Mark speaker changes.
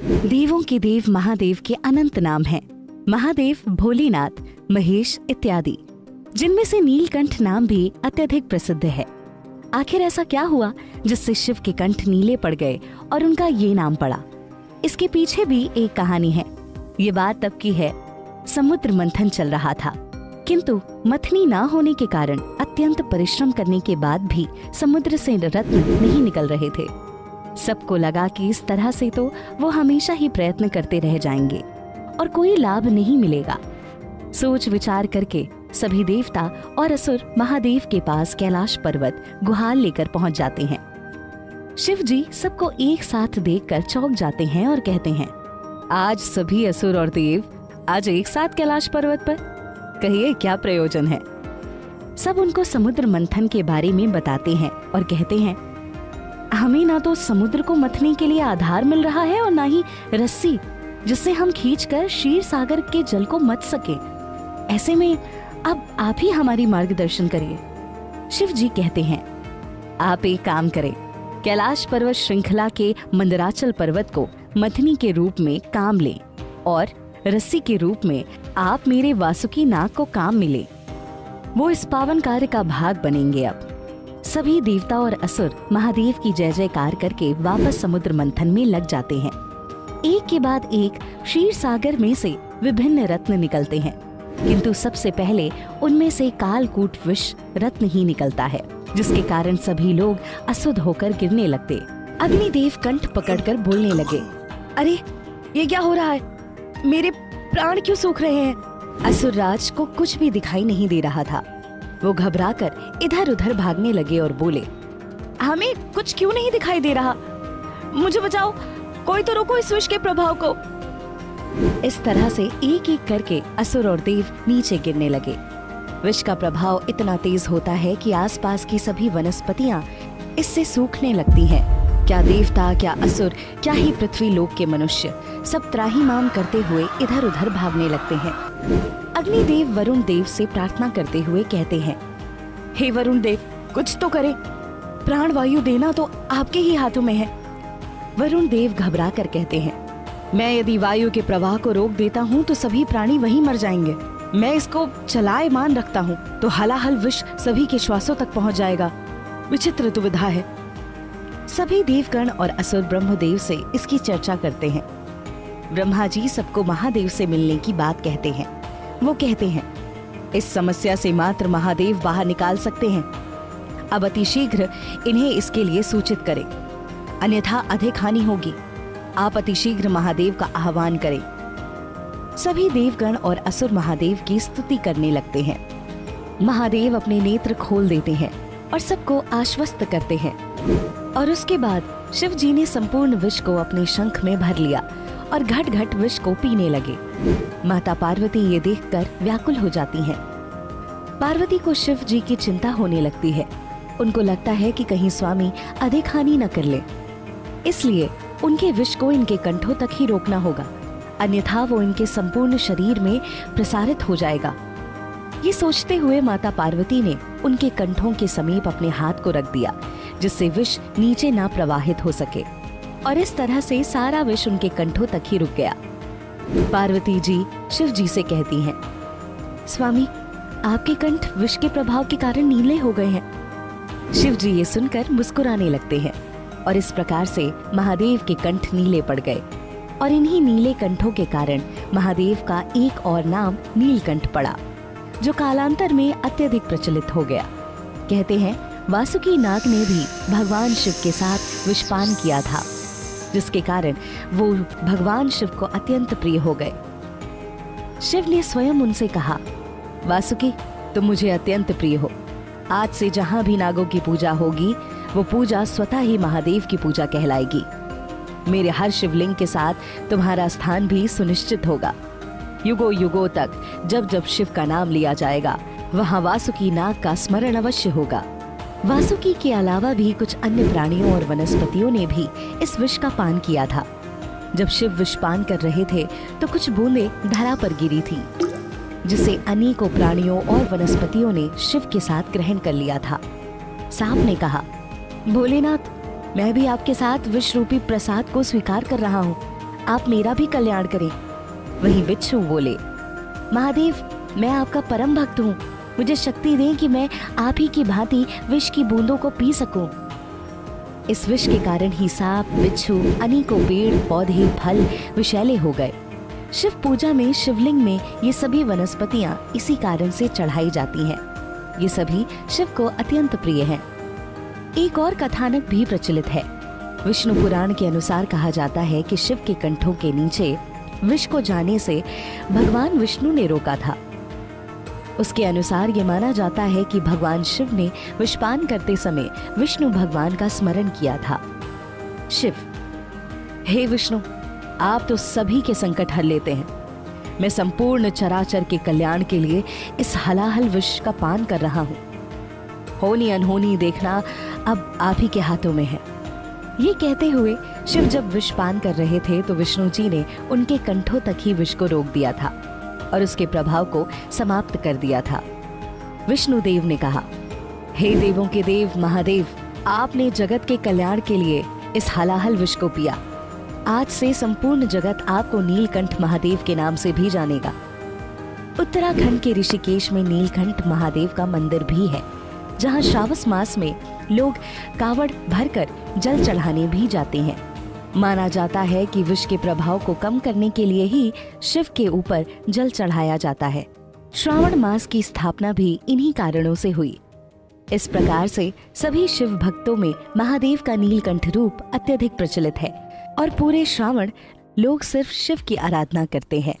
Speaker 1: देवों के देव महादेव के अनंत नाम हैं। महादेव, भोलेनाथ, महेश इत्यादि, जिनमें से नीलकंठ नाम भी अत्यधिक प्रसिद्ध है। आखिर ऐसा क्या हुआ जिससे शिव के कंठ नीले पड़ गए और उनका ये नाम पड़ा? इसके पीछे भी एक कहानी है। ये बात तब की है, समुद्र मंथन चल रहा था, किंतु मथनी ना होने के कारण अत्यंत परिश्रम करने के बाद भी समुद्र से रत्न नहीं निकल रहे थे। सबको लगा कि इस तरह से तो वो हमेशा ही प्रयत्न करते रह जाएंगे और कोई लाभ नहीं मिलेगा। सोच विचार करके सभी देवता और असुर महादेव के पास कैलाश पर्वत गुहाल लेकर पहुंच जाते हैं। शिव जी सबको एक साथ देखकर चौंक जाते हैं और कहते हैं, आज सभी असुर और देव आज एक साथ कैलाश पर्वत पर, कहिए क्या प्रयोजन है? सब उनको समुद्र मंथन के बारे में बताते हैं और कहते हैं, हमें ना तो समुद्र को मथने के लिए आधार मिल रहा है और ना ही रस्सी जिससे हम खींचकर क्षीर सागर के जल को मथ सके। ऐसे में अब आप ही हमारी मार्गदर्शन करिए। शिव जी कहते हैं, आप एक काम करें, कैलाश पर्वत श्रृंखला के मंदराचल पर्वत को मथनी के रूप में काम लें और रस्सी के रूप में आप मेरे वासुकी नाग को काम मिले। वो इस पावन कार्य का भाग बनेंगे। अब सभी देवता और असुर महादेव की जय जयकार करके वापस समुद्र मंथन में लग जाते हैं। एक के बाद एक क्षीर सागर में से विभिन्न रत्न निकलते हैं, किंतु सबसे पहले उनमें से कालकूट विष रत्न ही निकलता है, जिसके कारण सभी लोग अशुद्ध होकर गिरने लगते। अग्निदेव कंठ पकड़कर बोलने लगे, अरे ये क्या हो रहा है? मेरे प्राण क्यों सूख रहे हैं? असुरराज को कुछ भी दिखाई नहीं दे रहा था। वो घबराकर इधर उधर भागने लगे और बोले, हमें कुछ क्यों नहीं दिखाई दे रहा? मुझे बचाओ, कोई तो रोको इस विष के प्रभाव को। इस तरह से एक एक करके असुर और देव नीचे गिरने लगे। विष का प्रभाव इतना तेज होता है कि आसपास की सभी वनस्पतियां इससे सूखने लगती हैं। क्या देवता, क्या असुर, क्या ही पृथ्वी लोक के मनुष्य, सब त्राहिमाम करते हुए इधर उधर भागने लगते हैं। अग्निदेव वरुण देव से प्रार्थना करते हुए कहते हैं, हे वरुण देव, कुछ तो करें, प्राण वायु देना तो आपके ही हाथों में है। वरुण देव घबरा कर कहते हैं, मैं यदि वायु के प्रवाह को रोक देता हूँ तो सभी प्राणी वहीं मर जाएंगे। मैं इसको चलायमान रखता हूँ तो हलाहल विष सभी के श्वासों तक पहुँच जाएगा। विचित्र दुविधा है। सभी देवगण और असुर ब्रह्मदेव से इसकी चर्चा करते हैं। ब्रह्मा जी सबको महादेव से मिलने की बात कहते हैं। वो कहते हैं, इस समस्या से मात्र महादेव बाहर निकाल सकते हैं। अब अतिशीघ्र इन्हें इसके लिए सूचित करें, अन्यथा अधिक हानि होगी। आप अतिशीघ्र महादेव का आह्वान करें। सभी देवगण और असुर महादेव की स्तुति करने लगते हैं। महादेव अपने नेत्र खोल देते हैं और सबको आश्वस्त करते हैं। और उसके बाद शिव जी ने संपूर्ण विष को अपने शंख में भर लिया और घट घट विष को पीने लगे। माता पार्वती ये देखकर व्याकुल हो जाती हैं। पार्वती को शिव जी की चिंता होने लगती है। उनको लगता है कि कहीं स्वामी अधिक हानि न कर ले, इसलिए उनके विष को इनके कंठों तक ही रोकना होगा, अन्यथा वो इनके संपूर्ण शरीर में प्रसारित हो जाएगा। ये सोचते हुए माता पार्वती ने उनके कंठों के समीप अपने हाथ को रख दिया, जिससे विष नीचे ना प्रवाहित हो सके, और इस तरह से सारा विष उनके कंठों तक ही रुक गया। पार्वती जी शिव जी से कहती हैं, स्वामी, आपके कंठ विष के प्रभाव के कारण नीले हो गए हैं। शिव जी ये सुनकर मुस्कुराने लगते हैं और इस प्रकार से महादेव के कंठ नीले पड़ गए, और इन्हीं नीले कंठों के कारण महादेव का एक और नाम नीलकंठ पड़ा, जो कालांतर में अत्यधिक प्रचलित हो गया। कहते हैं, वासुकी नाग ने भी भगवान शिव के साथ विषपान किया था, जिसके कारण वो भगवान शिव को अत्यंत प्रिय हो गए। शिव ने स्वयं उनसे कहा, वासुकी, तुम मुझे अत्यंत प्रिय हो। आज से जहाँ भी नागों की पूजा होगी, वो पूजा स्वतः ही महादेव की पूजा कहलाएगी। मेरे हर शिवलिंग के साथ तुम्हारा स्थान भी सुनिश्चित होगा। युगों युगों तक जब जब शिव का नाम लिया जाएगा, वहाँ वासुकी नाग का स्मरण अवश्य होगा। वासुकी के अलावा भी कुछ अन्य प्राणियों और वनस्पतियों ने भी इस विष का पान किया था। जब शिव विष पान कर रहे थे तो कुछ बूंदें धरा पर गिरी थी, जिसे अनेकों प्राणियों और वनस्पतियों ने शिव के साथ ग्रहण कर लिया था। सांप ने कहा, भोलेनाथ, मैं भी आपके साथ विष रूपी प्रसाद को स्वीकार कर रहा हूँ। आप मेरा भी कल्याण करें। वहीं बिच्छू बोले, महादेव, मैं आपका परम भक्त हूँ, मुझे शक्ति दें कि मैं आप ही की भांति विष की बूंदों को पी सकूं। इस विष के कारण ही सांप, बिच्छू, अनेकों पेड़ पौधे, फल विषैले हो गए। शिव पूजा में शिवलिंग में ये सभी वनस्पतियां इसी कारण से चढ़ाई जाती हैं। ये सभी शिव को अत्यंत प्रिय हैं। एक और कथानक भी प्रचलित है। विष्णु पुराण के अनुसार कहा जाता है कि शिव के कंठों के नीचे विष को जाने से भगवान विष्णु ने रोका था। उसके अनुसार ये माना जाता है कि भगवान शिव ने विषपान करते समय विष्णु भगवान का स्मरण किया था। शिव, हे विष्णु, आप तो सभी के संकट हर लेते हैं। मैं संपूर्ण चराचर के कल्याण के लिए इस हलाहल विष का पान कर रहा हूँ। होनी अनहोनी देखना अब आप ही के हाथों में है। ये कहते हुए शिव जब विष पान कर रहे थे तो विष्णु जी ने उनके कंठों तक ही विष को रोक दिया था और उसके प्रभाव को समाप्त कर दिया था। विष्णु देव ने कहा, हे देवों के देव महादेव, आपने जगत के कल्याण के लिए इस हलाहल विष को पिया। आज से संपूर्ण जगत आपको नीलकंठ महादेव के नाम से भी जानेगा। उत्तराखंड के ऋषिकेश में नीलकंठ महादेव का मंदिर भी है, जहां श्रावण मास में लोग कावड़ भरकर जल चढ़ाने भी जाते हैं। माना जाता है कि विष के प्रभाव को कम करने के लिए ही शिव के ऊपर जल चढ़ाया जाता है। श्रावण मास की स्थापना भी इन्हीं कारणों से हुई। इस प्रकार से सभी शिव भक्तों में महादेव का नीलकंठ रूप अत्यधिक प्रचलित है और पूरे श्रावण लोग सिर्फ शिव की आराधना करते हैं।